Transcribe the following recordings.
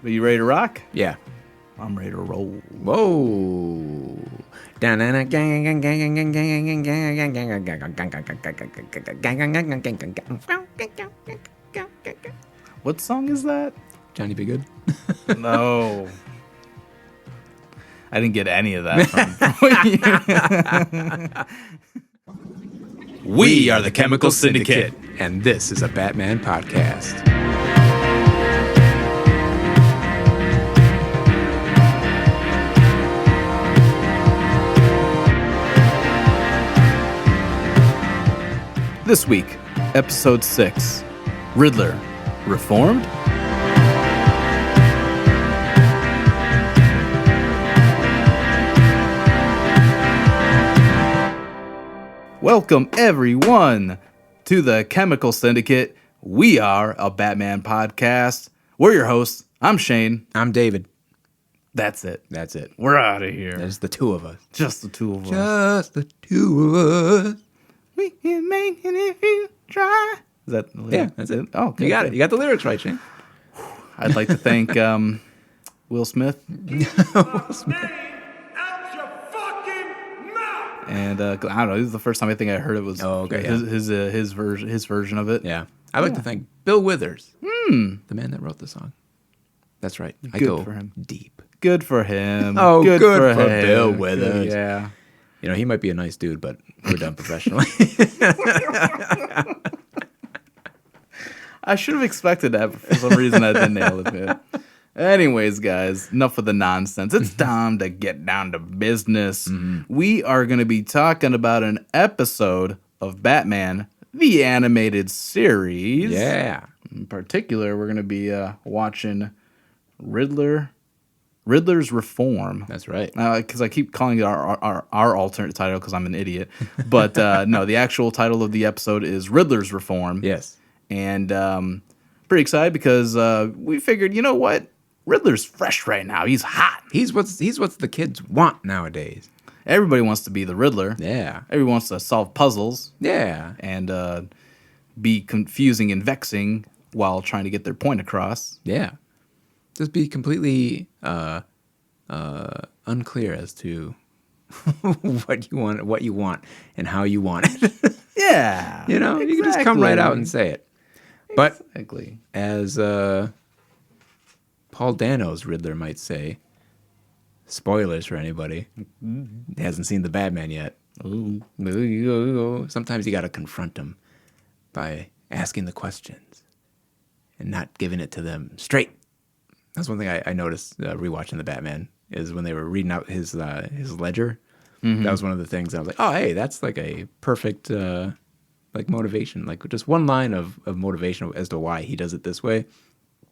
Are you ready to rock? Yeah. I'm ready to roll. Whoa. What song is that? Johnny Be Good. No. I didn't get any of that from We are the Chemical Syndicate, and this is a Batman podcast. This week, episode 6, Riddler, Reformed? Welcome, everyone, to the Chemical Syndicate. We are a Batman podcast. We're your hosts. I'm Shane. I'm David. That's it. That's it. We're out of here. There's the two of us. Just the two of us. Just the two of us. We can make it if you try. Is that the lyric? Yeah, that's it. Oh, okay. You got it. You got the lyrics right, Shane. I'd like to thank Will Smith. And I don't know. This is the first time I think I heard it was his version of it. Yeah. I'd like to thank Bill Withers, the man that wrote the song. That's right. I go for him. Deep. Good for him. Oh, good for him. Bill Withers. Yeah. You know, he might be a nice dude, but we're done professionally. I should have expected that, but for some reason I didn't nail it, man. Anyways, guys, enough of the nonsense. It's time to get down to business. Mm-hmm. We are going to be talking about an episode of Batman, the animated series. Yeah. In particular, we're going to be watching Riddler's Reform. That's right. Because I keep calling it our alternate title because I'm an idiot. But no, the actual title of the episode is Riddler's Reform. Yes. And pretty excited because we figured, you know what? Riddler's fresh right now. He's hot. He's what the kids want nowadays. Everybody wants to be the Riddler. Yeah. Everyone wants to solve puzzles. Yeah. And be confusing and vexing while trying to get their point across. Yeah. Just be completely unclear as to what you want, and how you want it. Yeah. You know, exactly. You can just come right out and say it. But exactly. As Paul Dano's Riddler might say, spoilers for anybody who hasn't seen the Batman yet. Sometimes you got to confront them by asking the questions and not giving it to them straight. That's one thing I noticed rewatching the Batman is when they were reading out his ledger. Mm-hmm. That was one of the things I was like, oh, hey, that's like a perfect like motivation, like just one line of motivation as to why he does it this way.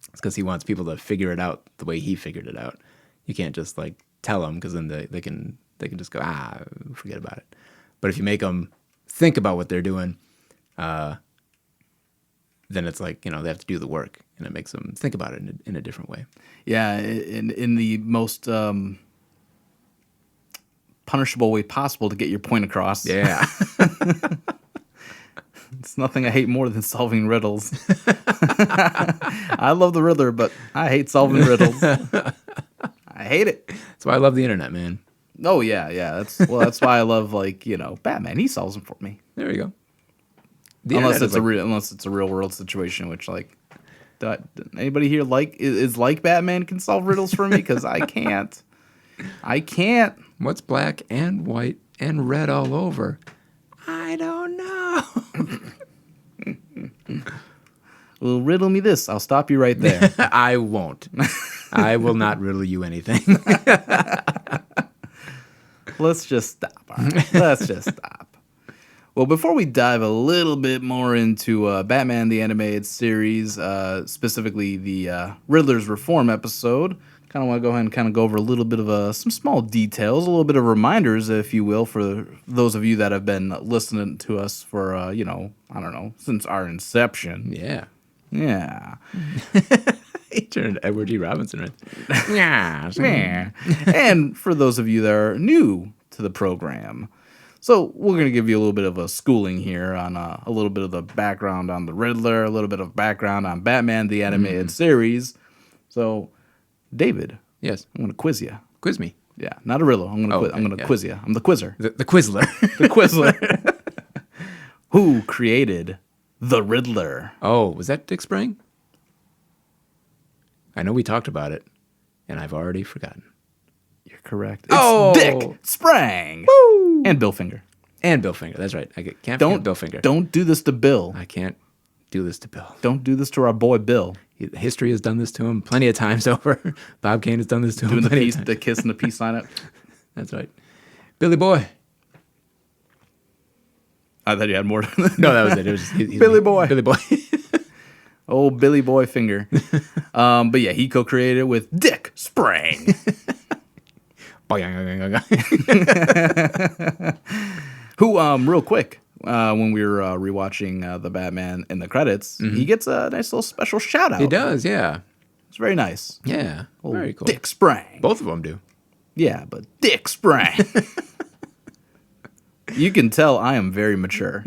It's because he wants people to figure it out the way he figured it out. You can't just like tell them, because then they can just go, forget about it. But if you make them think about what they're doing, then it's like, you know, they have to do the work, and it makes them think about it in a different way. Yeah, in the most punishable way possible to get your point across. Yeah. It's nothing I hate more than solving riddles. I love the Riddler, but I hate solving riddles. I hate it. That's why I love the internet, man. Oh, yeah. That's why I love, like, you know, Batman. He solves them for me. There you go. Unless it's a real world situation, which, like, anybody here is like Batman can solve riddles for me? Because I can't. What's black and white and red all over? I don't know. Well, riddle me this. I'll stop you right there. I won't. I will not riddle you anything. Let's just stop. All right. Let's just stop. Well, before we dive a little bit more into Batman the Animated Series, specifically the Riddler's Reform episode, kind of want to go ahead and kind of go over a little bit of some small details, a little bit of reminders, if you will, for those of you that have been listening to us for, I don't know, since our inception. Yeah. Yeah. He turned Edward G. Robinson, right? Yeah. And for those of you that are new to the program, so we're going to give you a little bit of a schooling here on a little bit of the background on the Riddler, a little bit of background on Batman, the animated series. So David, Yes. I'm going to quiz you. Quiz me. Yeah, not a riddle. I'm going to quiz you. I'm the quizzer. The Quizler. The Quizler. Who created the Riddler? Oh, was that Dick Sprang? I know we talked about it, and I've already forgotten. You're correct. It's Dick Sprang. Woo! And Bill Finger. And Bill Finger. That's right. Can't forget Bill Finger. Don't do this to Bill. I can't do this to Bill. Don't do this to our boy Bill. History has done this to him plenty of times over. Bob Kane has done this to him Doing plenty of times. the kiss and the peace sign up. That's right. Billy Boy. I thought you had more. No, that was it. It was he's Billy Boy. Billy Boy. Old Billy Boy Finger. But yeah, he co-created it with Dick Sprang. Who, real quick, when we were rewatching the Batman in the credits, he gets a nice little special shout out. He does, yeah. It's very nice. Yeah. Very cool. Dick Sprang. Both of them do. Yeah, but Dick Sprang. You can tell I am very mature.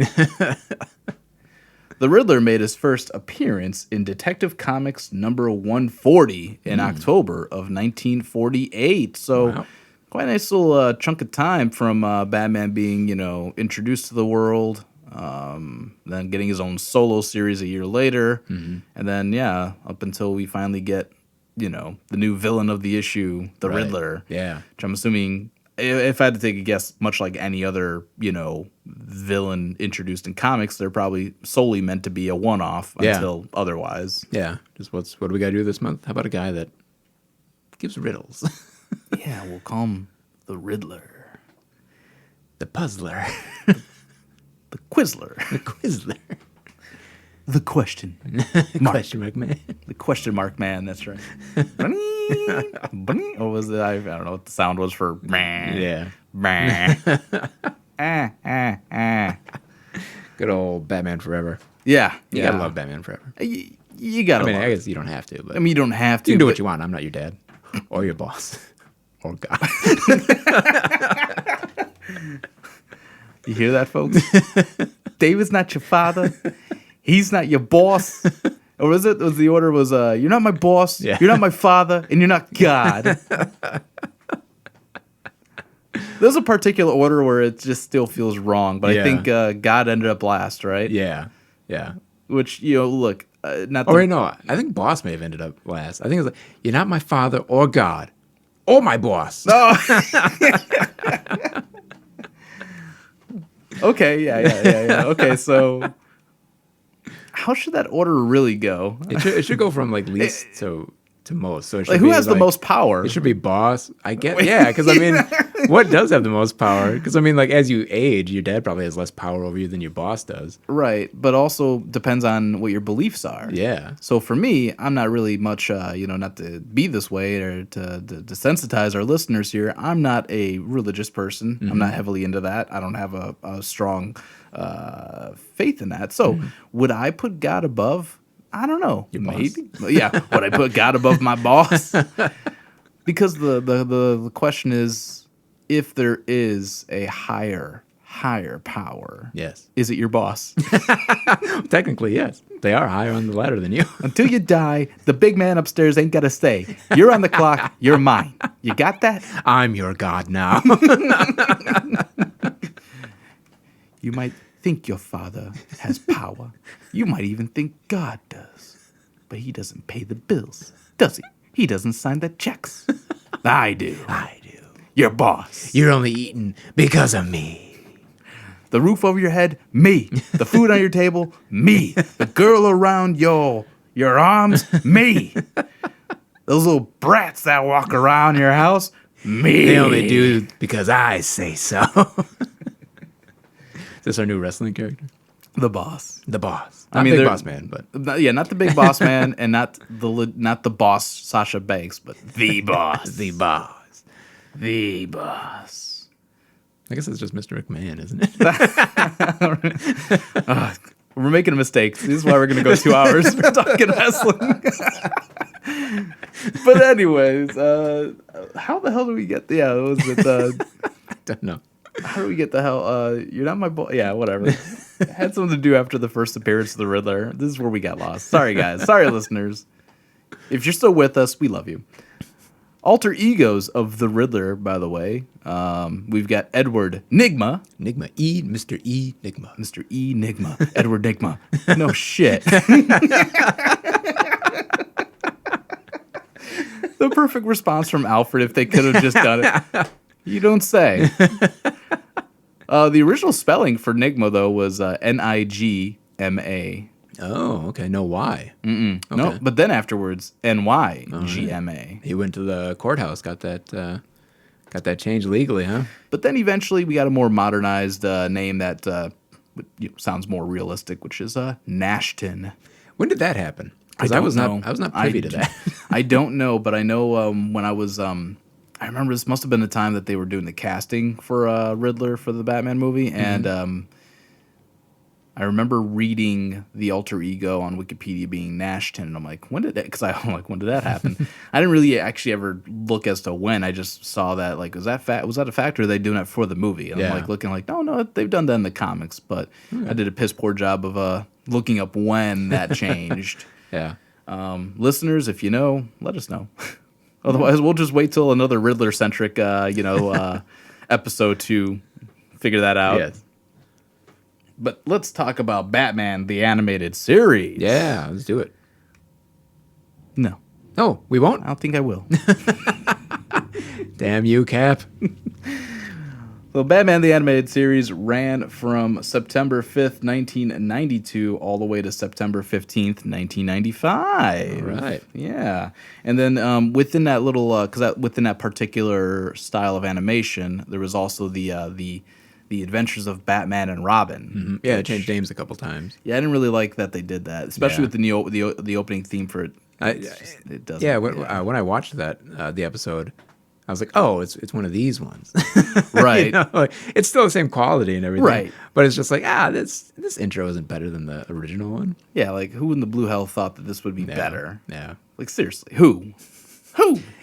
The Riddler made his first appearance in Detective Comics number 140 in October of 1948. So, Wow. quite a nice little chunk of time from Batman being, introduced to the world, then getting his own solo series a year later, and then, up until we finally get, the new villain of the issue, the Right. Riddler. Yeah. Which I'm assuming, if I had to take a guess, much like any other, villain introduced in comics, they're probably solely meant to be a one-off until otherwise. Yeah. Just what do we got to do this month? How about a guy that gives riddles? Yeah, we'll call him the Riddler. The Puzzler. The Quizler. The Quizler. The question. Question mark man. The question mark man, that's right. Bunny, bunny. Or was it? I don't know what the sound was for. Yeah. Good old Batman Forever. Yeah. You gotta love Batman Forever. You gotta love I it. guess you don't have to, but You don't have to. you can do but- what you want. I'm not your dad. Or your boss. Or God. You hear that, folks? David's not your father. He's not your boss. Or was the order was, you're not my boss, Yeah. you're not my father, and you're not God. There's a particular order where it just still feels wrong, but I Yeah. think God ended up last, right? Yeah. Yeah. Which, look, not the... Or no, I think boss may have ended up last. I think it was like, you're not my father or God. Or my boss. Okay, yeah. Okay, so how should that order really go? It should go from like least to most. So it should Like, who be has the most power? It should be boss. I get, yeah, because I mean, what does have the most power? Because I mean, like as you age, your dad probably has less power over you than your boss does. Right, but also depends on what your beliefs are. Yeah. So for me, I'm not really much, not to be this way or to desensitize our listeners here. I'm not a religious person. Mm-hmm. I'm not heavily into that. I don't have a strong faith in that. So would I put God above? I don't know. Your boss? Maybe. Yeah. Would I put God above my boss? Because the question is, if there is a higher power, Yes. is it your boss? Technically, yes. They are higher on the ladder than you. Until you die, the big man upstairs ain't got to stay. You're on the clock. You're mine. You got that? I'm your God now. You might think your father has power. You might even think God does. But he doesn't pay the bills, does he? He doesn't sign the checks. I do. I do. Your boss. You're only eating because of me. The roof over your head, me. The food on your table, me. The girl around your arms, me. Those little brats that walk around your house, me. They only do because I say so. Is this our new wrestling character? The boss. The boss. I Not mean, Big they're- Boss Man, but Not the big boss man, and not the boss Sasha Banks, but the boss. the boss. The boss. I guess it's just Mr. McMahon, isn't it? We're making mistakes. This is why we're going to go 2 hours for talking wrestling. But anyways, how the hell do we get? Yeah, was it? I don't know. How do we get the hell? You're not my boy. Yeah, whatever. It had something to do after the first appearance of the Riddler. This is where we got lost. Sorry, guys. Sorry, listeners. If you're still with us, we love you. Alter egos of the Riddler, by the way. We've got Edward Nygma. Nygma. Mr. E. Nygma. Mr. E. Nygma. Edward Nygma. No shit. The perfect response from Alfred if they could have just done it. You don't say. The original spelling for Nygma, though, was Nigma. Oh, okay. No Y. Okay. No, but then afterwards, Nygma. He went to the courthouse, got that changed legally, huh? But then eventually we got a more modernized name that sounds more realistic, which is Nashton. When did that happen? Because I was not privy to that. I don't know, but I know when I was I remember this must have been the time that they were doing the casting for Riddler for the Batman movie, and I remember reading the alter ego on Wikipedia being Nashton, and I'm like, when did that? Because I'm like, when did that happen? I didn't really actually ever look as to when. I just saw that was that a fact, or are they doing it for the movie? And I'm like looking like, no, they've done that in the comics, but I did a piss poor job of looking up when that changed. Yeah. Listeners, if you know, let us know. Otherwise, we'll just wait till another Riddler centric, episode to figure that out. Yes. But let's talk about Batman, the animated series. Yeah, let's do it. No. Oh, we won't? I don't think I will. Damn you, Cap. So Batman, the animated series ran from September 5th, 1992, all the way to September 15th, 1995. All right. Yeah. And then within that little, within that particular style of animation, there was also the Adventures of Batman and Robin. Mm-hmm. Yeah, they changed names a couple times. Yeah, I didn't really like that they did that, especially with the opening theme for it. It doesn't. Yeah, when I watched that the episode, I was like, oh, it's one of these ones. Right. It's still the same quality and everything. Right. But it's just like, this intro isn't better than the original one. Yeah, like who in the blue hell thought that this would be better? Yeah. Like seriously, who?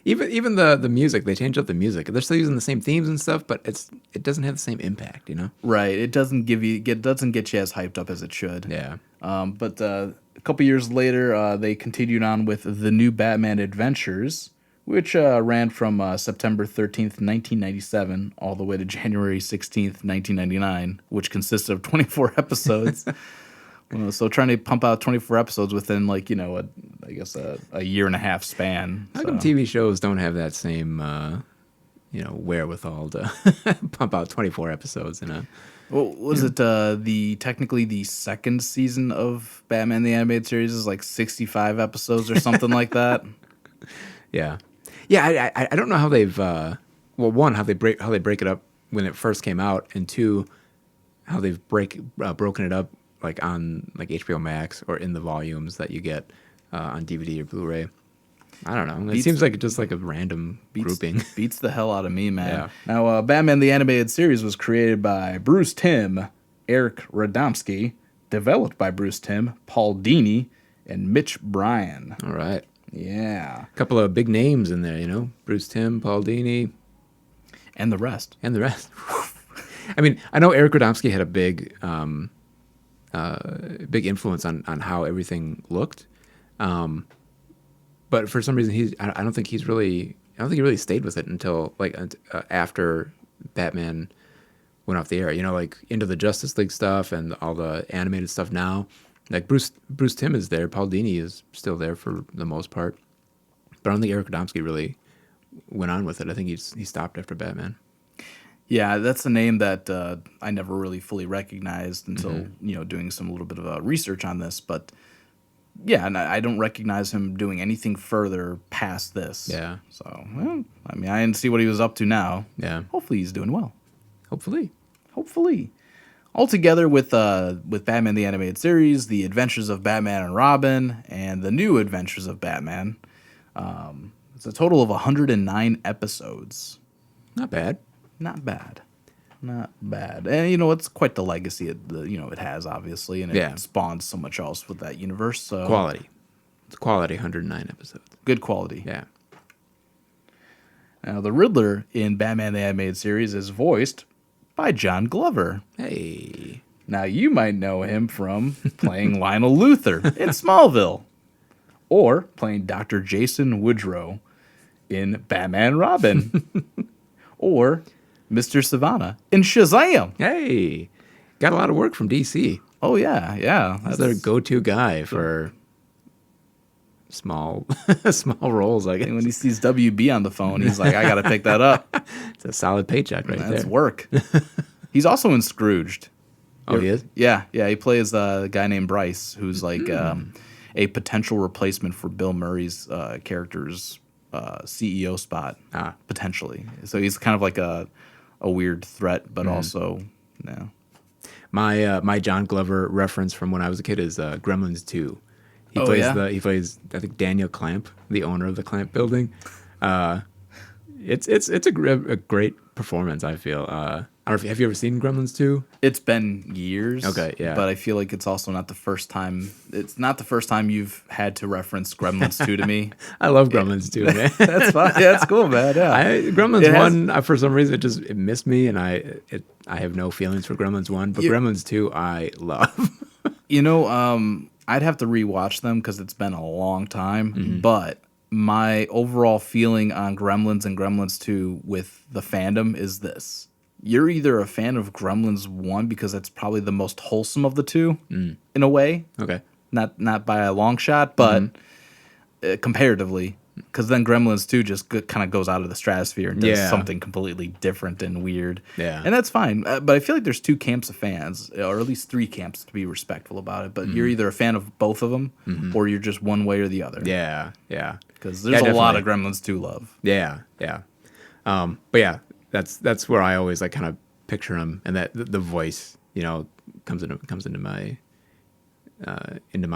Even the music, they changed up the music. They're still using the same themes and stuff, but it doesn't have the same impact, Right. It doesn't get you as hyped up as it should. Yeah. But a couple years later, they continued on with The New Batman Adventures, which ran from September 13th, 1997, all the way to January 16th, 1999, which consisted of 24 episodes. So trying to pump out 24 episodes within a year and a half span. How come TV shows don't have that same wherewithal to pump out 24 episodes in a? Well, was it technically the second season of Batman the Animated Series is like 65 episodes or something like that? Yeah. Yeah, I don't know how they've one, how they break it up when it first came out, and two, how they've broken it up like on like HBO Max or in the volumes that you get on DVD or Blu-ray. I don't know. It seems like just like a random grouping. Beats the hell out of me, man. Yeah. Now, Batman the Animated Series was created by Bruce Timm, Eric Radomski, developed by Bruce Timm, Paul Dini, and Mitch Bryan. All right. Yeah. A couple of big names in there, Bruce Timm, Paul Dini. And the rest. I mean, I know Eric Radomski had a big influence on how everything looked. But for some reason, I don't think he really stayed with it until after Batman went off the air. Like into the Justice League stuff and all the animated stuff now. Like Bruce Timm is there, Paul Dini is still there for the most part, but I don't think Eric Radomski really went on with it. I think he stopped after Batman. Yeah, that's a name that I never really fully recognized until doing some little bit of research on this. But yeah, and I don't recognize him doing anything further past this. Yeah. So I didn't see what he was up to now. Yeah. Hopefully he's doing well. Hopefully. Altogether with Batman the Animated Series, The Adventures of Batman and Robin, and The New Adventures of Batman, it's a total of 109 episodes. Not bad. Not bad. And it's quite the legacy it has, obviously, and it spawns so much else with that universe. So quality. It's quality 109 episodes. Good quality. Yeah. Now the Riddler in Batman the Animated Series is voiced by John Glover. Hey. Now, you might know him from playing Lionel Luthor in Smallville, or playing Dr. Jason Woodrow in Batman Robin. Or Mr. Savannah in Shazam. Hey, got a lot of work from DC. Oh, yeah. That's their go-to guy for small roles, I guess. When he sees WB on the phone, he's like, I got to pick that up. It's a solid paycheck right That's there. work. He's also in Scrooged. Oh, he is? Yeah. He plays a guy named Bryce, who's like a potential replacement for Bill Murray's character's CEO spot, potentially. So he's kind of like a weird threat, but also, no. My John Glover reference from when I was a kid is Gremlins 2. He plays I think Daniel Clamp, the owner of the Clamp building. It's a great performance, I feel. I don't know have you ever seen Gremlins 2? It's been years. Okay, yeah. But I feel like it's also not the first time. It's not the first time you've had to reference Gremlins 2 to me. I love Gremlins 2, man. That's fine. Yeah, that's cool, man. Yeah. Gremlins 1, for some reason, it missed me, and I have no feelings for Gremlins 1, but Gremlins 2, I love. I'd have to rewatch them because it's been a long time, but my overall feeling on Gremlins and Gremlins 2 with the fandom is this. You're either a fan of Gremlins 1 because that's probably the most wholesome of the two, in a way. Okay. Not by a long shot, but comparatively. Because then Gremlins 2 just kind of goes out of the stratosphere and does something completely different and weird. Yeah. And that's fine. But I feel like there's two camps of fans, or at least three camps to be respectful about it. But you're either a fan of both of them, or you're just one way or the other. Yeah. Because there's a lot of Gremlins 2 love. Yeah. But yeah, that's where I always like kind of picture him, and that the voice, comes into my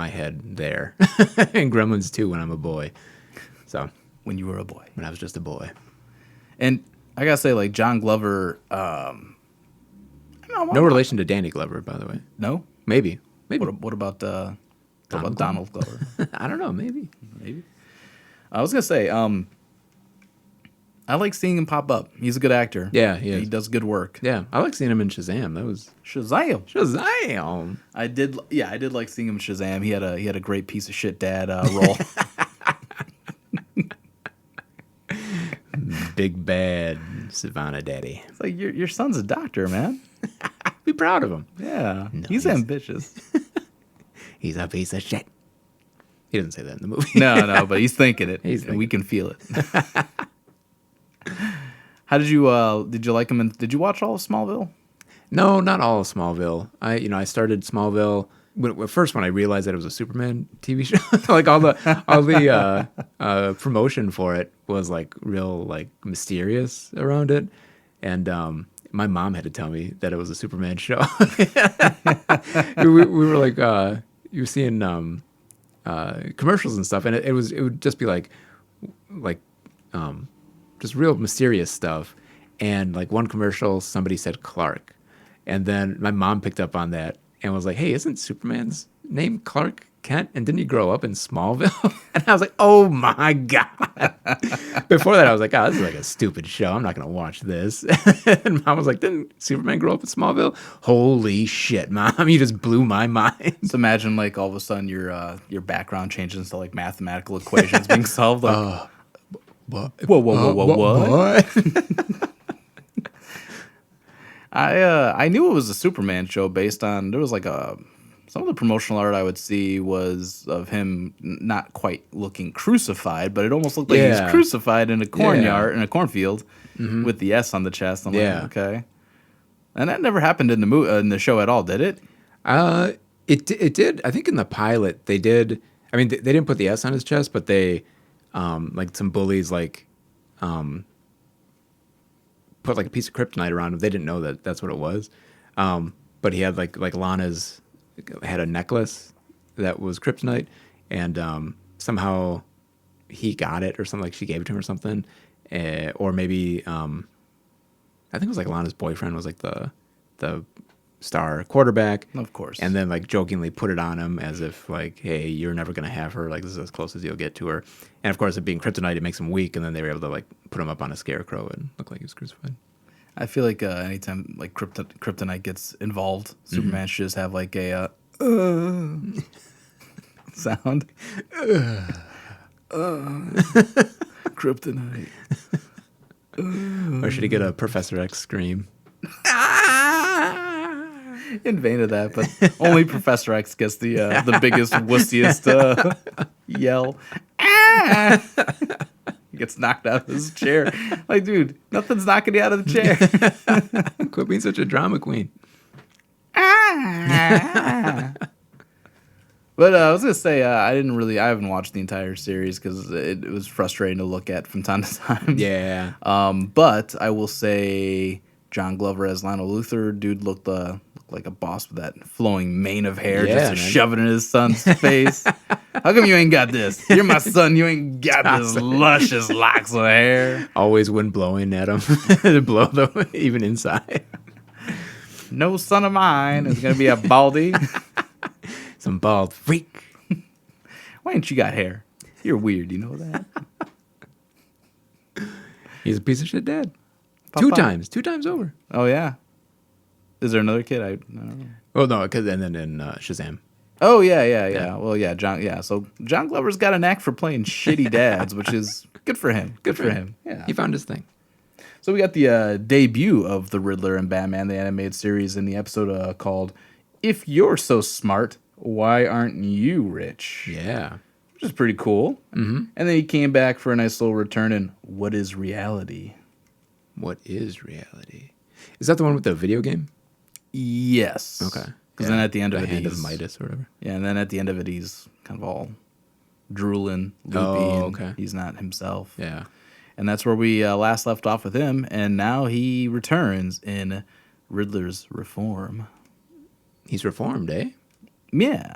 head there. And Gremlins 2 when I'm a boy. So when you were a boy. When I was just a boy. And I gotta say, like, John Glover, no relation to Danny Glover, by the way. No? Maybe. What about Donald Glover? I don't know, maybe. I was gonna say, I like seeing him pop up. He's a good actor. Yeah, he is. He does good work. Yeah, I like seeing him in Shazam. That was Shazam. I did like seeing him in Shazam. He had a great piece of shit dad role. Big bad Savannah daddy. It's like your son's a doctor, man. Be proud of him. Yeah, no, he's ambitious. He's a piece of shit. He doesn't say that in the movie. No, but he's thinking it. And we can feel it. How did you like him? Did you watch all of Smallville? No, not all of Smallville. I started Smallville when I realized that it was a Superman TV show. Like all the promotion for it was like real like mysterious around it, and my mom had to tell me that it was a Superman show. we were like you were seeing commercials and stuff, and it would just be like just real mysterious stuff. And like one commercial, somebody said Clark, and then my mom picked up on that and was like, "Hey, isn't Superman's name Clark Kent? And didn't he grow up in Smallville?" And I was like, "Oh my god!" Before that, I was like, "Oh, this is like a stupid show. I'm not gonna watch this." And Mom was like, "Didn't Superman grow up in Smallville?" Holy shit, Mom! You just blew my mind. So imagine like all of a sudden your background changes into like mathematical equations being solved. Like, what? I knew it was a Superman show based on there was like some of the promotional art I would see was of him not quite looking crucified, but it almost looked like he was crucified in a in a cornfield with the S on the chest. I'm like, okay, and that never happened in the show at all, did it? It did. I think in the pilot they did. I mean, they didn't put the S on his chest, but they like some bullies put like a piece of kryptonite around him. They didn't know that that's what it was. But he had like Lana's had a necklace that was kryptonite, and somehow he got it or something, like she gave it to him or something. Or maybe I think it was like Lana's boyfriend was like the star quarterback. Of course. And then like jokingly put it on him as if like, hey, you're never going to have her. Like this is as close as you'll get to her. And of course it being kryptonite, it makes him weak. And then they were able to like put him up on a scarecrow and look like he was crucified. I feel like anytime like kryptonite gets involved, Superman should just have like a sound. Kryptonite. Or should he get a Professor X scream? In vain of that, but only Professor X gets the biggest, wussiest yell. He gets knocked out of his chair. Like, dude, nothing's knocking you out of the chair. Quit being such a drama queen. But I was gonna say I haven't watched the entire series because it was frustrating to look at from time to time. Yeah. But I will say John Glover as Lionel Luthor, dude looked like a boss with that flowing mane of hair, Yeah, just to man. shove it in his son's face. How come you ain't got this? You're my son. You ain't got this luscious locks of hair. Always wind blowing at him to blow them even inside. No son of mine is gonna be a baldy. Some bald freak. Why ain't you got hair? You're weird. You know that. He's a piece of shit dad. Papa. Two times over. Oh yeah. Is there another kid? I don't know. Oh no, because and then in Shazam. Oh yeah. Well, yeah, John. Yeah, so John Glover's got a knack for playing shitty dads, which is good for him. Good for him. Yeah. He found his thing. So we got the debut of the Riddler and Batman the animated series in the episode called "If You're So Smart, Why Aren't You Rich?" Yeah. Which is pretty cool. Mm-hmm. And then he came back for a nice little return in "What Is Reality?" What is reality? Is that the one with the video game? Yes. Okay. Because then at the end of the it, hand he's of Midas or whatever. Yeah, and then at the end of it, he's kind of all drooling, loopy, Oh, and okay. he's not himself. Yeah. And that's where we last left off with him, and now he returns in Riddler's Reform. He's reformed, eh? Yeah,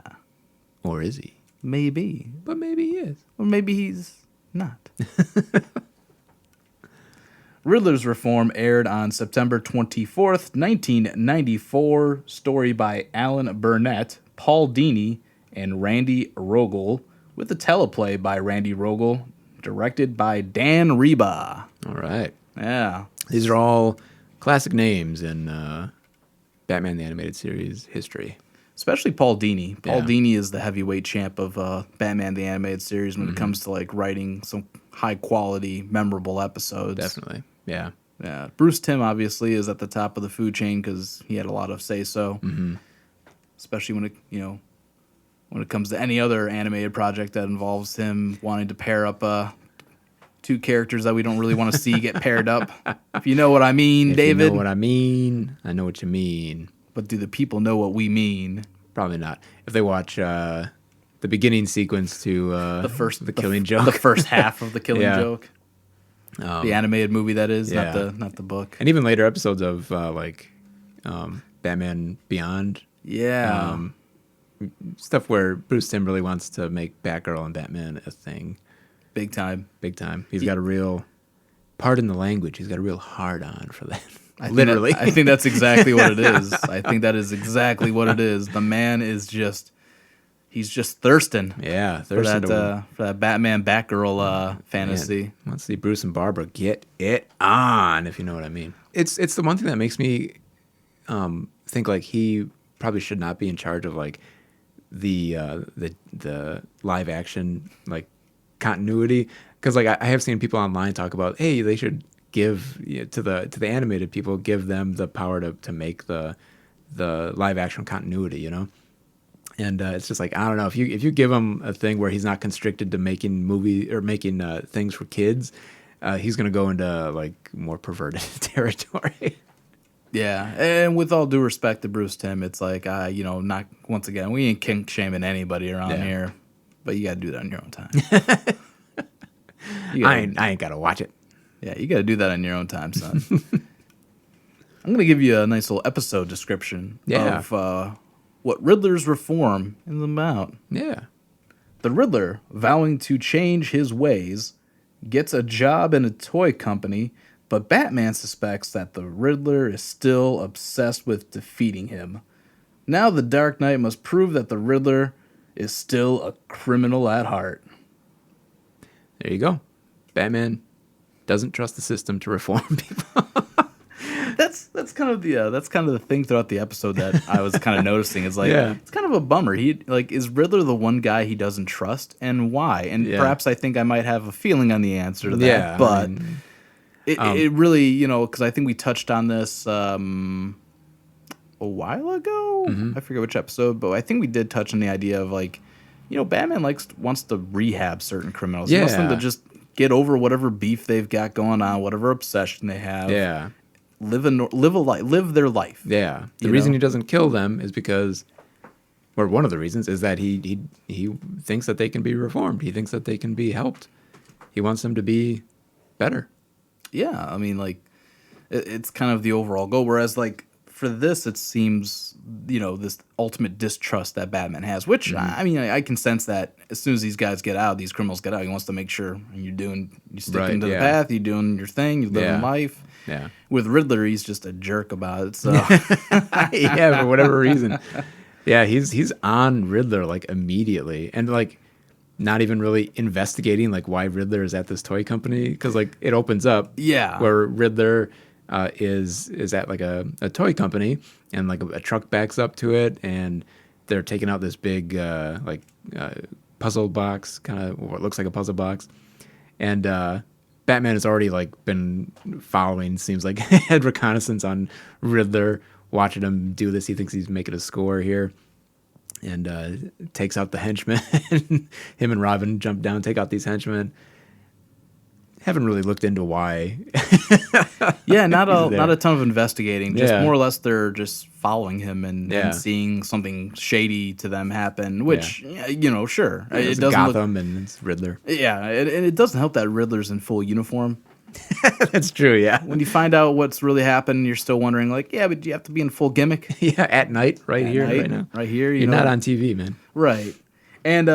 Or is he? maybe. But maybe he is. Or maybe he's not. Riddler's Reform aired on September 24th, 1994. Story by Alan Burnett, Paul Dini, and Randy Rogel, with a teleplay by Randy Rogel, directed by Dan Reba. All right. Yeah. These are all classic names in Batman the Animated Series history. Especially Paul Dini. Paul Yeah. Dini is the heavyweight champ of Batman the Animated Series when it comes to like writing some high quality, memorable episodes. Definitely. Yeah. Yeah, Bruce Timm obviously is at the top of the food chain because he had a lot of say so. Mm-hmm. Especially when it comes to any other animated project that involves him wanting to pair up two characters that we don't really want to see get paired up. If you know what I mean, If David. you know what I mean, I know what you mean. But do the people know what we mean? Probably not. If they watch the beginning sequence to the Killing Joke, the first half of the Killing Yeah. Joke, the animated movie that is, yeah. not the book. and even later episodes of Batman Beyond, Yeah. stuff where Bruce Timm really wants to make Batgirl and Batman a thing, Big time. big time. He's got a real, pardon the language, he's got a real hard on for that. I think Literally. I think that's exactly what it is. I think that is exactly what it is. The man is he's just thirsting Yeah, for Thurston that Batman Batgirl fantasy. Let's see Bruce and Barbara get it on, if you know what I mean. It's the one thing that makes me think like he probably should not be in charge of like the live action like continuity, because like I have seen people online talk about, hey, they should give to the animated people, give them the power to make the live action continuity, you know. And it's just like, I don't know, if you give him a thing where he's not constricted to making things for kids, he's gonna go into like more perverted territory. Yeah, and with all due respect to Bruce Timm, it's like not once again, we ain't kink shaming anybody around here, but you got to do that on your own time. I ain't gotta watch it. Yeah, you got to do that on your own time, son. I'm gonna give you a nice little episode description of what Riddler's Reform is about. Yeah. The Riddler, vowing to change his ways, gets a job in a toy company, but Batman suspects that the Riddler is still obsessed with defeating him. Now the Dark Knight must prove that the Riddler is still a criminal at heart. There you go. Batman doesn't trust the system to reform people. That's kind of the thing throughout the episode that I was kind of noticing. Is like it's kind of a bummer. He is Riddler the one guy he doesn't trust, and why? And perhaps I think I might have a feeling on the answer to that. Yeah, but it really, because I think we touched on this a while ago. I forget which episode, but I think we did touch on the idea of Batman wants to rehab certain criminals. He wants them to just get over whatever beef they've got going on, whatever obsession they have. Yeah. Live their life. Yeah. The reason he doesn't kill them is because, or one of the reasons is that he thinks that they can be reformed. He thinks that they can be helped. He wants them to be better. Yeah, I mean, it's kind of the overall goal. Whereas, for this, it seems, this ultimate distrust that Batman has, which, I mean, I can sense that as soon as these criminals get out, he wants to make sure you're sticking to the path, you're doing your thing, you're living life. Yeah. With Riddler, he's just a jerk about it, so. Yeah, for whatever reason. Yeah, he's on Riddler, immediately, and, not even really investigating, why Riddler is at this toy company, because, it opens up where Riddler is at a toy company, and a truck backs up to it, and they're taking out this big puzzle box, kind of what looks like a puzzle box, and Batman has already been following, seems like, had reconnaissance on Riddler, watching him do this. He thinks he's making a score here, and takes out the henchmen. Him and Robin jump down, take out these henchmen. Haven't really looked into why. Yeah, not a ton of investigating. Just more or less they're just following him and seeing something shady to them happen. Which sure, it doesn't Gotham and it's Riddler. Yeah, and it doesn't help that Riddler's in full uniform. That's true. Yeah. When you find out what's really happened, you're still wondering, but do you have to be in full gimmick? Yeah, at night, right now. Right here. You're not on TV, man. Right, and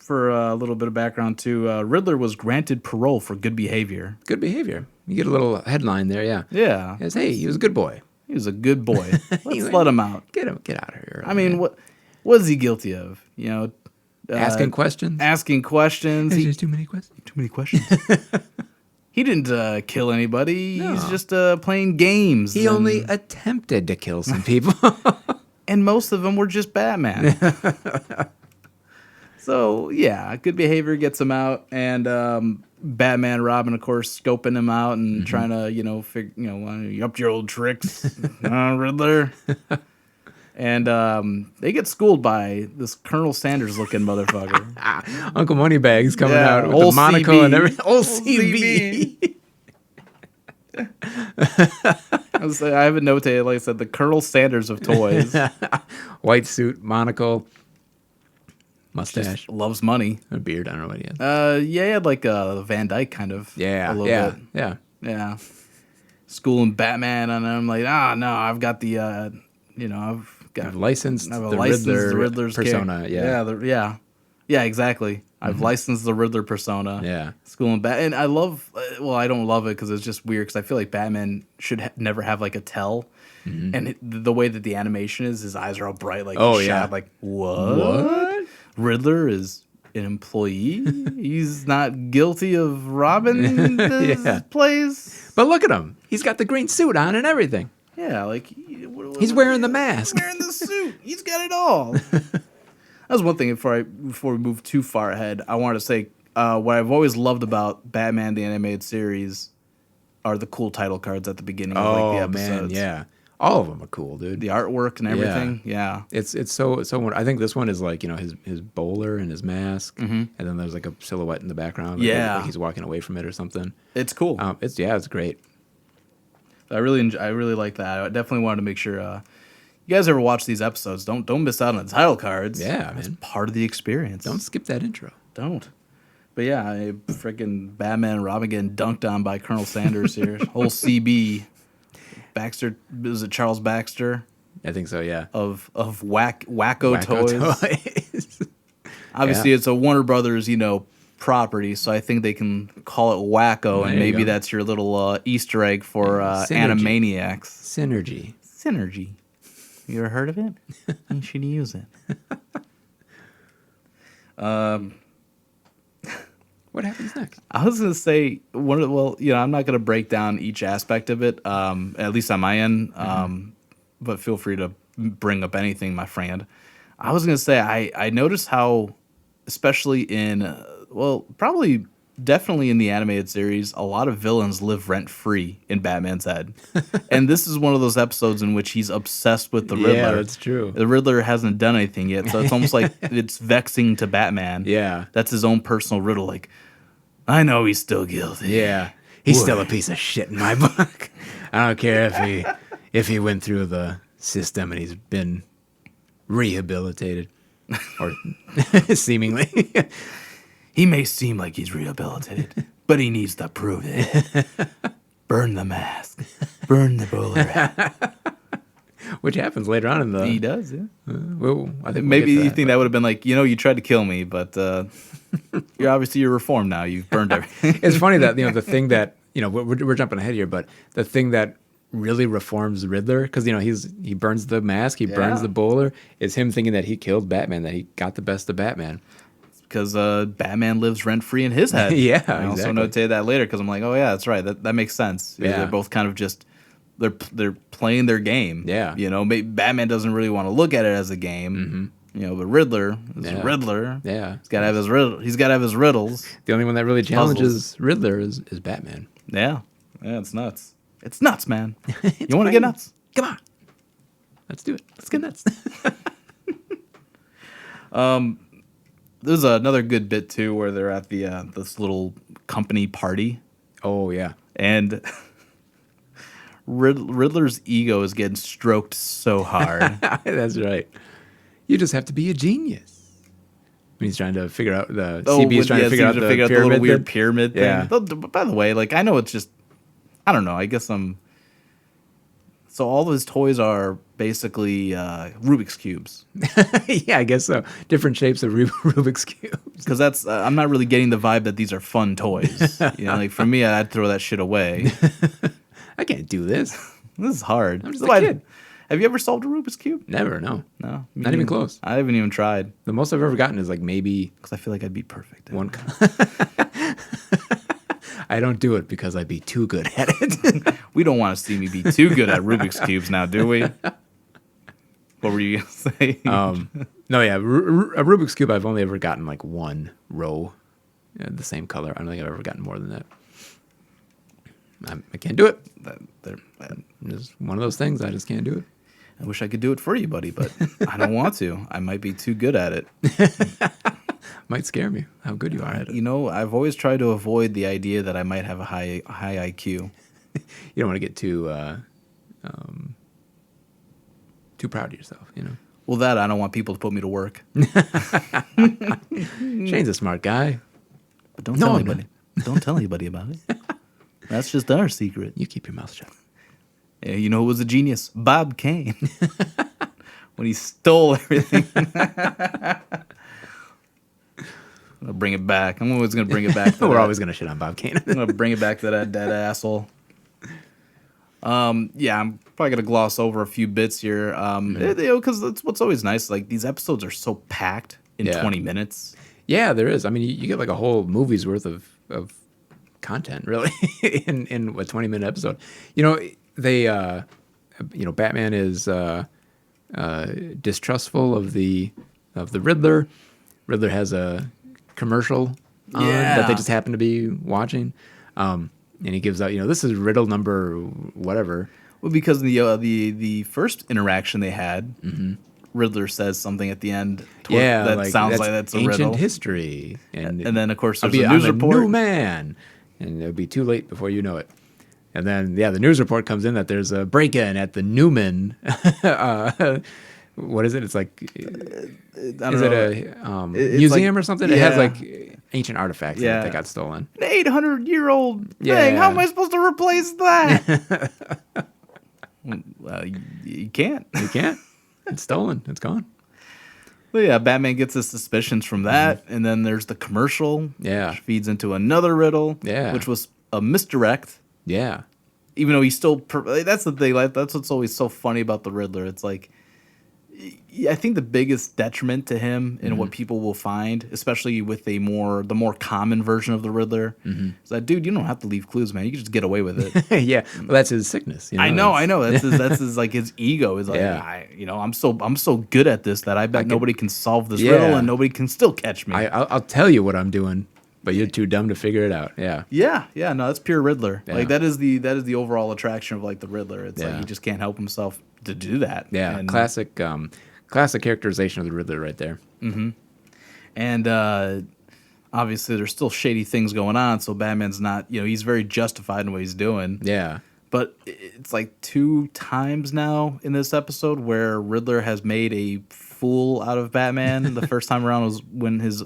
for a little bit of background too, Riddler was granted parole for good behavior. Good behavior. You get a little headline there, yeah. Yeah. It says, hey, he was a good boy. He was a good boy. Let's let him out. Get out of here. I mean, what is he guilty of? Asking questions. Asking questions. There's too many questions. Too many questions. He didn't kill anybody. No. He's just playing games. He only attempted to kill some people. And most of them were just Batman. So, yeah, good behavior gets him out. And Batman, Robin, of course, scoping him out and trying to, you up your old tricks, Riddler. And they get schooled by this Colonel Sanders-looking motherfucker. Uncle Moneybags coming out with the monocle CB. and everything. Old CB. I have it notated, like I said, the Colonel Sanders of toys. White suit, monocle, mustache. Just loves money. A beard, I don't know what he has. He had a Van Dyke kind of. Yeah, a little bit. Yeah. Schooling Batman, and I'm like, no, I've got the, I've licensed the Riddler's persona. Yeah, exactly. I've licensed the Riddler persona. Yeah. Schooling Bat, and I love. I don't love it because it's just weird. Because I feel like Batman should never have a tell, and the way that the animation is, his eyes are all bright, shot, what? Riddler is an employee. He's not guilty of robbing this place. But look at him. He's got the green suit on and everything. Yeah, he's wearing the mask. He's wearing the suit. He's got it all. That was one thing before we move too far ahead. I wanted to say what I've always loved about Batman the Animated Series are the cool title cards at the beginning of the episodes. Man, yeah. All of them are cool, dude. The artwork and everything. Yeah. It's so I think this one is his bowler and his mask, and then there's a silhouette in the background. Like he's walking away from it or something. It's cool. It's great. I really like that. I definitely wanted to make sure you guys ever watch these episodes, don't miss out on the title cards. Yeah, it's man. part of the experience. Don't skip that intro. Don't. But yeah, freaking Batman and Robin getting dunked on by Colonel Sanders here. Whole CB. Baxter, was it Charles Baxter? I think so, yeah. Of Wacko Toys. Obviously, it's a Warner Brothers, property, so I think they can call it Wacko, and maybe that's your little Easter egg for Animaniacs. Synergy. You ever heard of it? You should use it. What happens next? I was gonna say I'm not gonna break down each aspect of it, at least on my end. But feel free to bring up anything, my friend. I was gonna say I noticed how, especially in probably definitely in the animated series, a lot of villains live rent free in Batman's head, and this is one of those episodes in which he's obsessed with the Riddler. Yeah, that's true. The Riddler hasn't done anything yet, so it's almost like it's vexing to Batman. Yeah. That's his own personal riddle. Like, I know he's still guilty. Yeah, he's still a piece of shit in my book. I don't care if he went through the system and he's been rehabilitated, or seemingly. He may seem like he's rehabilitated, but he needs to prove it. Burn the mask. Burn the bowler hat. Which happens later on in the... He does, yeah. I think maybe you think that would have been like, you tried to kill me, but you're reformed now. You've burned everything. It's funny that, the thing that, we're jumping ahead here, but the thing that really reforms Riddler, because, he burns the mask, he burns the bowler, is him thinking that he killed Batman, that he got the best of Batman. Because Batman lives rent-free in his head. Yeah, I also notated that later because I'm like, oh, yeah, that's right. That makes sense. Yeah. They're both kind of just... They're playing their game. Yeah. Maybe Batman doesn't really want to look at it as a game. But Riddler is a Riddler. Yeah. He's got to have his riddle. He's got to have his riddles. The only one that really challenges Riddler is Batman. Yeah. Yeah, it's nuts. It's nuts, man. You want to get nuts? Come on. Let's do it. Let's get nuts. There's another good bit too where they're at the this little company party. Oh yeah. And Riddler's ego is getting stroked so hard. That's right. You just have to be a genius. When he's trying to figure out CB is trying to figure out the little weird pyramid thing. Yeah. By the way, I know it's just, I don't know. I guess so all of his toys are basically Rubik's cubes. Yeah, I guess so. Different shapes of Rubik's cubes. Because that's I'm not really getting the vibe that these are fun toys. For me, I'd throw that shit away. I can't do this. This is hard. I'm just a kid. Have you ever solved a Rubik's Cube? Never, no. No. Not even close. I haven't even tried. The most I've ever gotten is maybe... Because I feel like I'd be perfect. One. I don't do it because I'd be too good at it. We don't want to see me be too good at Rubik's Cubes now, do we? What were you going to say? No, yeah. A Rubik's Cube, I've only ever gotten one row, the same color. I don't think I've ever gotten more than that. I can't do it. It's one of those things. I just can't do it. I wish I could do it for you, buddy, but I don't want to. I might be too good at it. Might scare me how good you are at it. I've always tried to avoid the idea that I might have a high IQ. You don't want to get too proud of yourself, Well, that I don't want people to put me to work. Shane's a smart guy. But don't tell anybody. Don't tell anybody about it. That's just our secret. You keep your mouth shut. Yeah, you know who was a genius? Bob Kane. When he stole everything. I'll bring it back. I'm always going to bring it back. We're always going to shit on Bob Kane. I'm going to bring it back to that asshole. Yeah, I'm probably going to gloss over a few bits here. Because that's what's always nice. These episodes are so packed in 20 minutes. Yeah, there is. I mean, you get a whole movie's worth of content, really, in a 20-minute episode. Batman is distrustful of the Riddler. Riddler has a commercial on that they just happen to be watching, and he gives out, this is Riddle number whatever. Well, because the first interaction they had, Riddler says something at the end. That sounds like that's a ancient riddle. History, and then of course there's a news report. New man, and it'll be too late before you know it. And then the news report comes in that there's a break-in at the Newman. What is it? It's a museum or something? Yeah. It has ancient artifacts that got stolen. An 800-year-old thing. How am I supposed to replace that? Well, you can't. You can't. It's stolen. It's gone. Well, yeah, Batman gets his suspicions from that, and then there's the commercial. Yeah. Which feeds into another riddle. Yeah. Which was a misdirect. Yeah. Even though he's still... that's the thing. That's what's always so funny about the Riddler. It's I think the biggest detriment to him and what people will find, especially with the more common version of the Riddler, is that, dude, you don't have to leave clues, man. You can just get away with it. Yeah, well, that's his sickness. I know. That's his like his ego is like, Yeah. I'm so good at this that I bet nobody can solve this riddle and nobody can still catch me. I'll tell you what I'm doing, but you're too dumb to figure it out. Yeah. Yeah, no, that's pure Riddler. Yeah. Like that is the overall attraction of like the Riddler. It's like Yeah. he just can't help himself to do that. Yeah, And, classic characterization of the Riddler right there. And obviously, there's still shady things going on. So Batman's not, he's very justified in what he's doing. Yeah. But it's like 2 times now in this episode where Riddler has made a fool out of Batman. The first time around was when his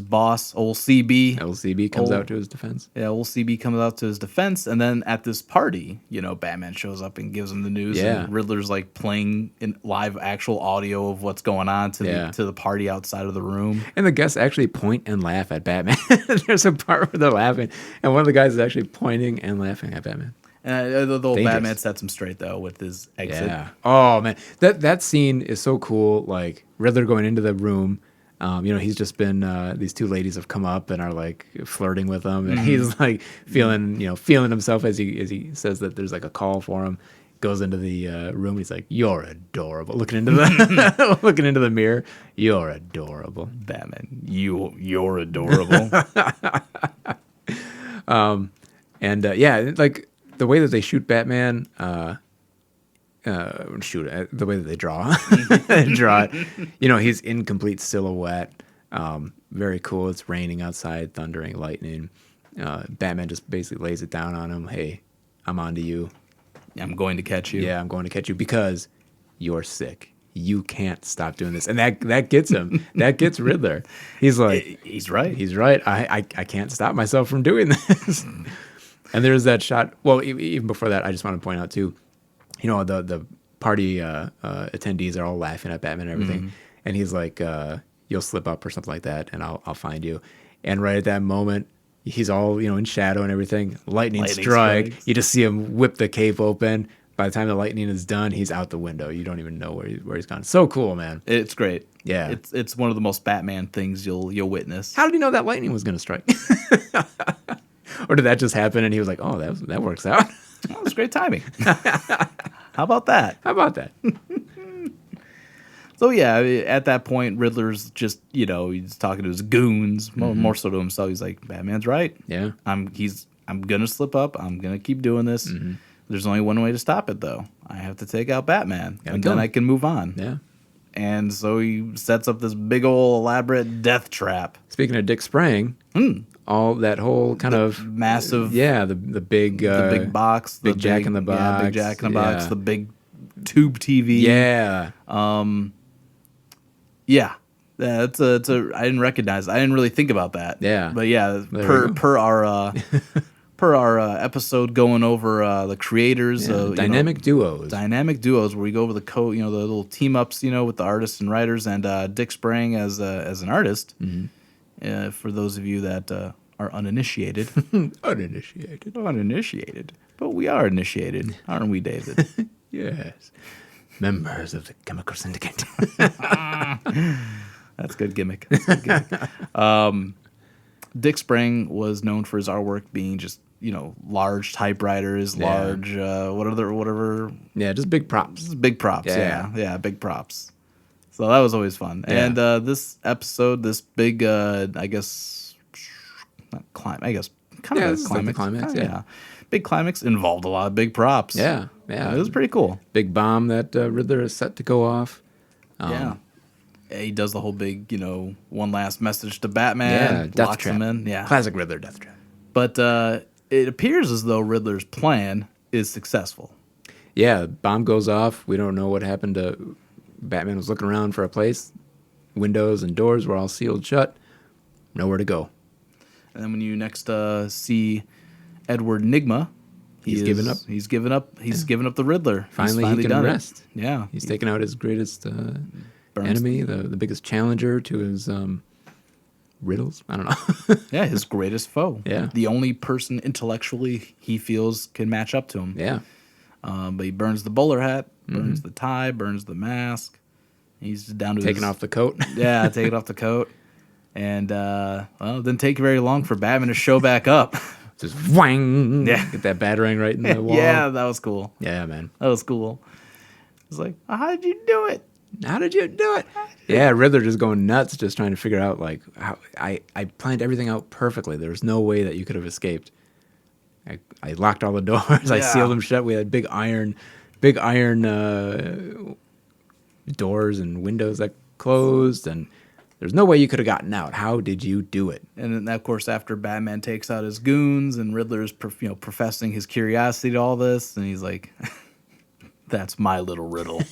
boss, old CB. LCB comes out to his defense. Yeah, old CB comes out to his defense, and then at this party, Batman shows up and gives him the news. Yeah. And Riddler's like playing in live actual audio of what's going on to the party outside of the room. And the guests actually point and laugh at Batman. There's a part where they're laughing, and one of the guys is actually pointing and laughing at Batman. The old Batman sets him straight though with his exit. Yeah. Oh man, that scene is so cool. Like Riddler going into the room. He's just been these 2 ladies have come up and are like flirting with him, and he's like feeling himself as he says that there's like a call for him. Goes into the room. He's like, "You're adorable." Looking into the mirror, "You're adorable, Batman. You're adorable." Like the way that they shoot Batman. The way that they draw it. He's in complete silhouette. Very cool. It's raining outside, thundering, lightning. Batman just basically lays it down on him. Hey, I'm on to you. I'm going to catch you. Yeah, I'm going to catch you because you're sick. You can't stop doing this. And that gets him. That gets Riddler. He's like, he's right. He's right. I can't stop myself from doing this. And there's that shot. Well, even before that, I just want to point out too, the party attendees are all laughing at Batman and everything. And he's like, you'll slip up or something like that, and I'll find you. And right at that moment, he's all, in shadow and everything. Lightning strikes. You just see him whip the cape open. By the time the lightning is done, he's out the window. You don't even know where he's gone. So cool, man. It's great. Yeah. It's one of the most Batman things you'll witness. How did he know that lightning was going to strike? Or did that just happen and he was like, oh, that works out? That was great timing. How about that? So yeah, at that point, Riddler's just he's talking to his goons, more so to himself. He's like, Batman's right. Yeah, I'm gonna slip up. I'm gonna keep doing this. There's only one way to stop it though. I have to take out Batman, and then I can move on. Yeah. And so he sets up this big old elaborate death trap. Speaking of Dick Sprang, all that whole kind of massive, the big box, big Jack in the Box, big Jack in the Box, the big tube TV. Yeah. Yeah. It's a I didn't recognize. I didn't really think about that. Yeah. But yeah, per our episode going over the creators of dynamic duos. Dynamic duos where we go over the the little team ups, with the artists and writers, and Dick Sprang as an artist. For those of you that are uninitiated. Uninitiated. But we are initiated, aren't we, David? Yes. Members of the Chemical Syndicate. That's good gimmick. Dick Sprang was known for his artwork being just, large typewriters, large, whatever. Yeah, just big props. Big props, yeah, big props. So that was always fun. Yeah. And this episode, this big, I guess, not climb, I guess, kind of a climax. Climax, yeah. Big climax involved a lot of big props. Yeah. It was pretty cool. Big bomb that Riddler is set to go off. Yeah. He does the whole big, one last message to Batman. Yeah, death locks trap. him in. Yeah. Classic Riddler death trap. But it appears as though Riddler's plan is successful. Yeah, bomb goes off. We don't know what happened to Batman. Was looking around for a place. Windows and doors were all sealed shut. Nowhere to go. And then when you next see Edward Nygma, he's given up. He's given up. He's given up the Riddler. Finally he can rest. Yeah. He's taken out his greatest enemy, the biggest challenger to his riddles. I don't know. Yeah, his greatest foe. Yeah. The only person intellectually he feels can match up to him. Yeah. But he burns the bowler hat, burns the tie, burns the mask. He's just down to Taking off the coat. Yeah, taking off the coat. And, well, it didn't take very long for Batman to show back up. Just whang. Yeah. Get that battering right in the wall. Yeah, that was cool. Yeah, man. That was cool. It's like, how did you do it? How did you do it? Yeah, Riddler just going nuts, just trying to figure out, like, how I planned everything out perfectly. There was no way that you could have escaped. I locked all the doors. I sealed them shut. We had big iron doors and windows that closed, and there's no way you could have gotten out. How did you do it? And then, of course, after Batman takes out his goons and Riddler's professing his curiosity to all this, and he's like, that's my little riddle.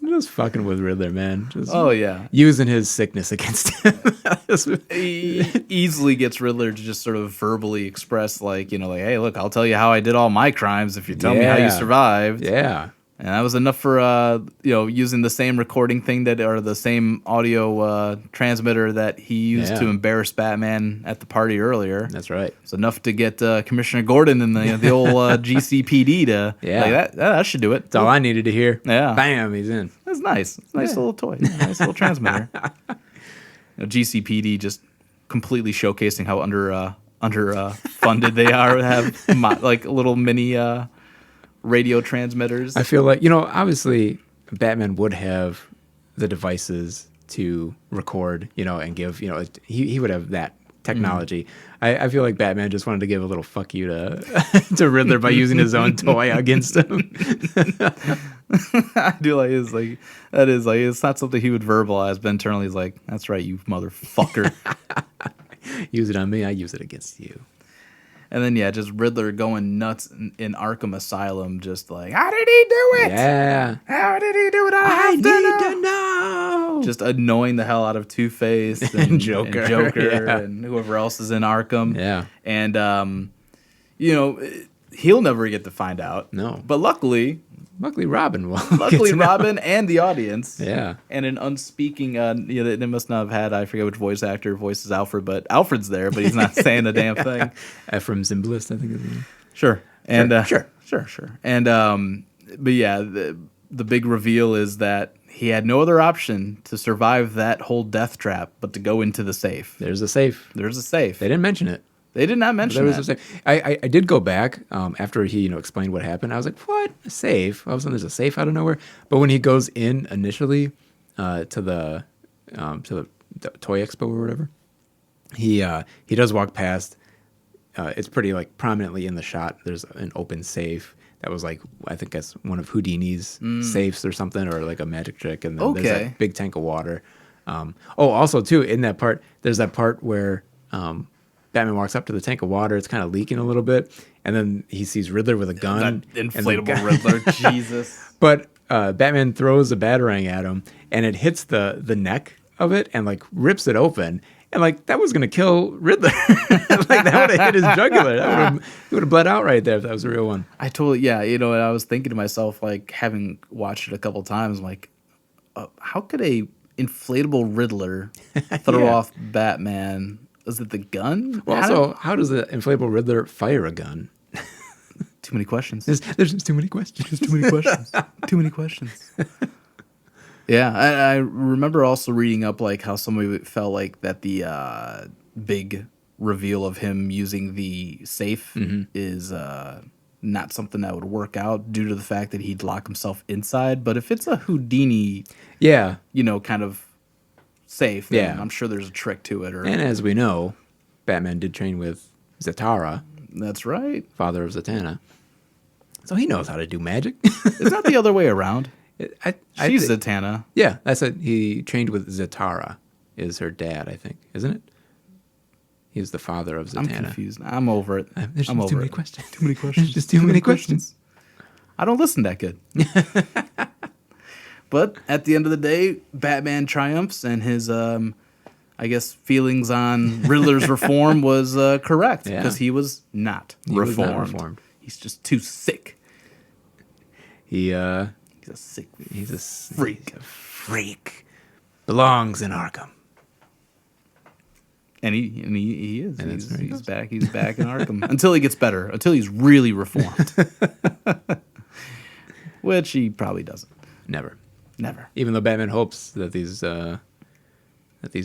Just fucking with Riddler, man. Just using his sickness against him. He easily gets Riddler to just sort of verbally express, like, hey, look, I'll tell you how I did all my crimes if you tell me how you survived. Yeah. And that was enough for, using the same recording thing or the same audio transmitter that he used to embarrass Batman at the party earlier. That's right. It's enough to get Commissioner Gordon and the old GCPD to, that should do it. That's all I needed to hear. Yeah. Bam, he's in. That's nice. It's a nice little toy. Nice little transmitter. GCPD just completely showcasing how underfunded they are. Have like little mini radio transmitters. I feel like, obviously Batman would have the devices to record, and give, he would have that technology. I feel like Batman just wanted to give a little fuck you to Riddler by using his own toy against him. I do like it's not something he would verbalize, but internally he's like, that's right, you motherfucker. Use it on me, I use it against you. And then, just Riddler going nuts in Arkham Asylum, just like, how did he do it? Yeah. How did he do it? I need to know. Just annoying the hell out of Two-Face and Joker, and whoever else is in Arkham. Yeah. And, he'll never get to find out. No. But luckily Robin will. Luckily, Robin and the audience. Yeah. And an unspeaking, they must not have had, I forget which voice actor voices Alfred, but Alfred's there, but he's not saying a damn thing. Ephraim Zimbalist, I think is his name. Sure. And, sure. And, but yeah, the big reveal is that he had no other option to survive that whole death trap but to go into the safe. There's a safe. There's a safe. They didn't mention it. They did not mention there that. Was a safe. I did go back after he explained what happened. I was like, what? A safe? All of a sudden there's a safe out of nowhere. But when he goes in initially to the Toy Expo or whatever, he does walk past. It's pretty like prominently in the shot. There's an open safe that was like, I think that's one of Houdini's safes or something, or like a magic trick. And then there's that big tank of water. Also too, in that part, there's that part where Batman walks up to the tank of water. It's kind of leaking a little bit. And then he sees Riddler with a gun. That inflatable Riddler. Jesus. But Batman throws a batarang at him, and it hits the neck of it and, like, rips it open. And, like, that was going to kill Riddler. Like, that would have hit his jugular. He would have bled out right there if that was the real one. I totally, and I was thinking to myself, like, having watched it a couple times, like, how could a inflatable Riddler throw off Batman? Is it the gun? Well, how does the inflatable Riddler fire a gun? Too many questions. There's just too many questions. There's too many questions. Too many questions. Yeah, I remember also reading up like how somebody felt like that the big reveal of him using the safe is not something that would work out due to the fact that he'd lock himself inside. But if it's a Houdini, kind of safe, then I'm sure there's a trick to it. And as we know, Batman did train with Zatara. That's right. Father of Zatanna. So he knows how to do magic. It's not the other way around. She's Zatanna. Yeah, that's it. He trained with Zatara, is her dad, I think, isn't it? He's the father of Zatanna. I'm confused. I'm over it. There's just too many questions. Too many questions. There's just too many questions. I don't listen that good. But at the end of the day, Batman triumphs, and his, feelings on Riddler's reform was correct, because he was not reformed. He's just too sick. He's a sick freak. He's a freak. Belongs in Arkham. And he is. He's back. He's back in Arkham until he gets better. Until he's really reformed. which he probably doesn't. Never. Even though Batman hopes that these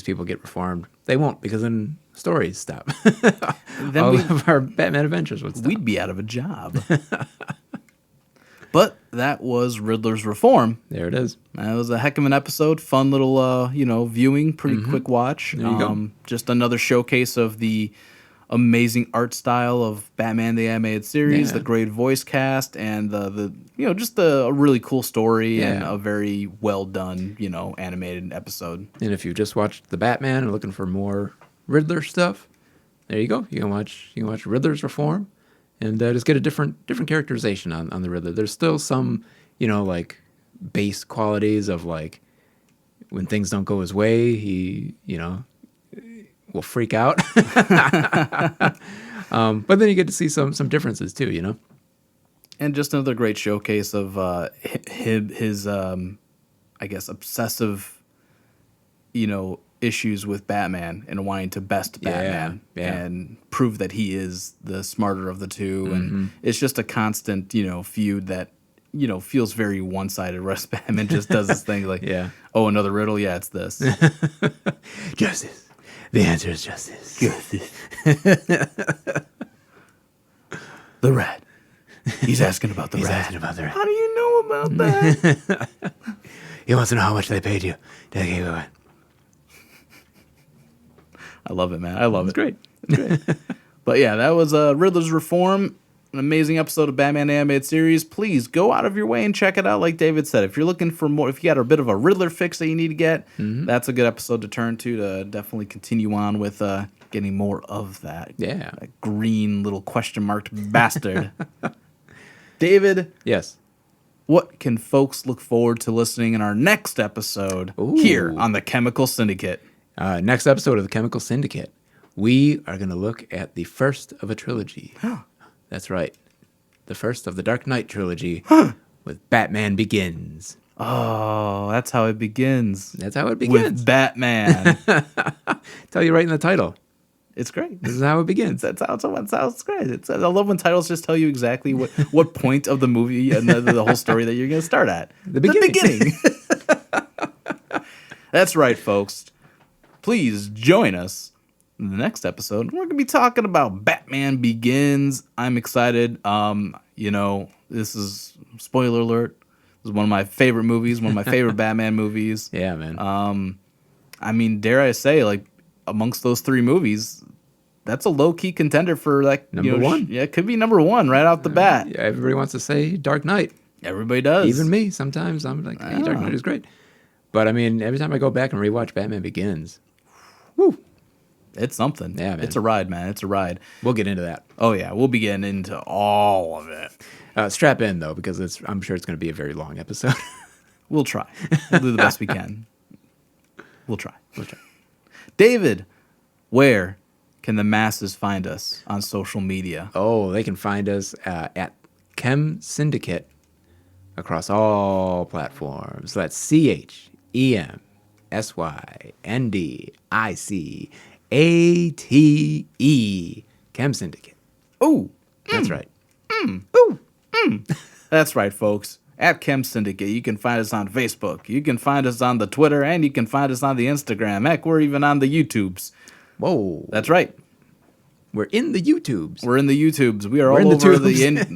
people get reformed, they won't, because then stories stop. Then all of our Batman adventures would stop. We'd be out of a job. But that was Riddler's Reform. There it is. That was a heck of an episode. Fun little, viewing. Pretty quick watch. There you go. Just another showcase of the amazing art style of Batman the Animated Series, the great voice cast, and just a really cool story and a very well done, animated episode. And if you just watched the Batman and are looking for more Riddler stuff, there you go. You can watch Riddler's Reform. And just get a different characterization on the Riddler. There's still some, like base qualities of like when things don't go his way, he, will freak out. But then you get to see some differences too, And just another great showcase of his I guess, obsessive, issues with Batman and wanting to best Batman and prove that he is the smarter of the two. And it's just a constant, feud that, feels very one-sided. Whereas Batman just does this thing like, oh, another riddle? Yeah, it's this. Justice. The answer is justice. Justice. The rat. He's asking about the rat. How do you know about that? He wants to know how much they paid you to keep going. I love it, man. I love it. Great. But yeah, that was Riddler's Reform, an amazing episode of Batman the Animated Series. Please go out of your way and check it out. Like David said, if you're looking for more, if you got a bit of a Riddler fix that you need to get, that's a good episode to turn to definitely continue on with getting more of that. Yeah. That green little question marked bastard. David. Yes. What can folks look forward to listening in our next episode here on the Chemical Syndicate? Next episode of the Chemical Syndicate, we are going to look at the first of a trilogy. That's right. The first of the Dark Knight trilogy with Batman Begins. Oh, that's how it begins. That's how it begins. With Batman. Tell you right in the title. It's great. This is how it begins. That's how it sounds great. I love when titles just tell you exactly what point of the movie and the whole story that you're going to start at. The beginning. That's right, folks. Please join us in the next episode. We're going to be talking about Batman Begins. I'm excited. This is, spoiler alert, this is one of my favorite movies, one of my favorite Batman movies. Yeah, man. I mean, dare I say, like, amongst those three movies, that's a low-key contender for, like, number one. Yeah, it could be number one right off the bat. Yeah, everybody wants to say Dark Knight. Everybody does. Even me. Sometimes I'm like, hey, Dark Knight is great. But, I mean, every time I go back and rewatch Batman Begins, woo. It's something. Yeah, man. It's a ride, man. It's a ride. We'll get into that. Oh, yeah. We'll be getting into all of it. Strap in, though, because I'm sure it's going to be a very long episode. We'll try. We'll do the best we can. We'll try. David, where can the masses find us on social media? Oh, they can find us at Chem Syndicate across all platforms. So that's ChemSyndicate. Chem Syndicate. Oh, that's right. That's right, folks. At Chem Syndicate, you can find us on Facebook. You can find us on the Twitter, and you can find us on the Instagram. Heck, we're even on the YouTubes. Whoa, that's right. We're in the YouTubes. We're in the YouTubes. We're all over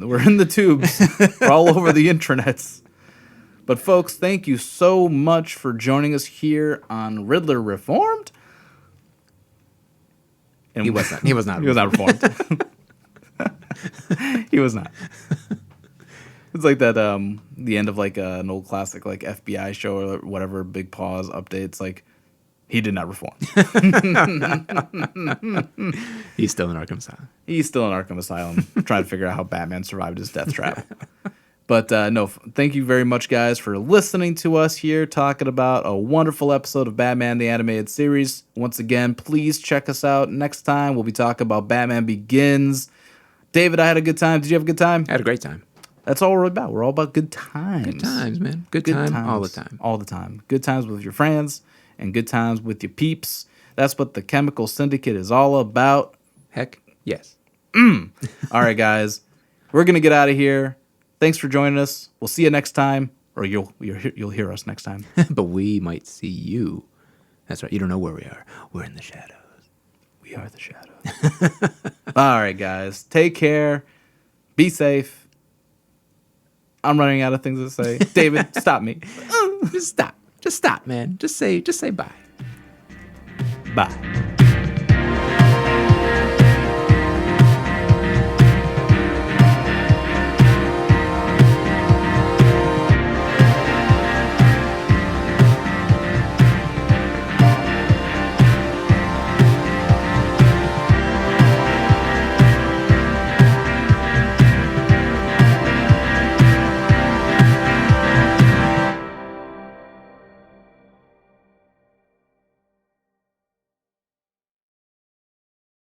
we're in the tubes. We're all over the intranets. But folks, thank you so much for joining us here on Riddler Reformed. And he was not. He was not reformed. He was not. It's like that the end of like an old classic like FBI show or whatever, Big Pause updates, like he did not reform. He's still in Arkham Asylum. He's still in Arkham Asylum trying to figure out how Batman survived his death trap. But no, thank you very much, guys, for listening to us here talking about a wonderful episode of Batman the Animated Series. Once again, please check us out. Next time, we'll be talking about Batman Begins. David, I had a good time. Did you have a good time? I had a great time. That's all we're about. We're all about good times. Good times, man. Good times all the time. All the time. Good times with your friends and good times with your peeps. That's what the Chemical Syndicate is all about. Heck, yes. All right, guys. We're going to get out of here. Thanks for joining us. We'll see you next time, or you'll hear us next time. But we might see you. That's right. You don't know where we are. We're in the shadows. We are the shadows. All right, guys. Take care. Be safe. I'm running out of things to say. David, stop me. Just stop. Just stop, man. Just say bye. Bye.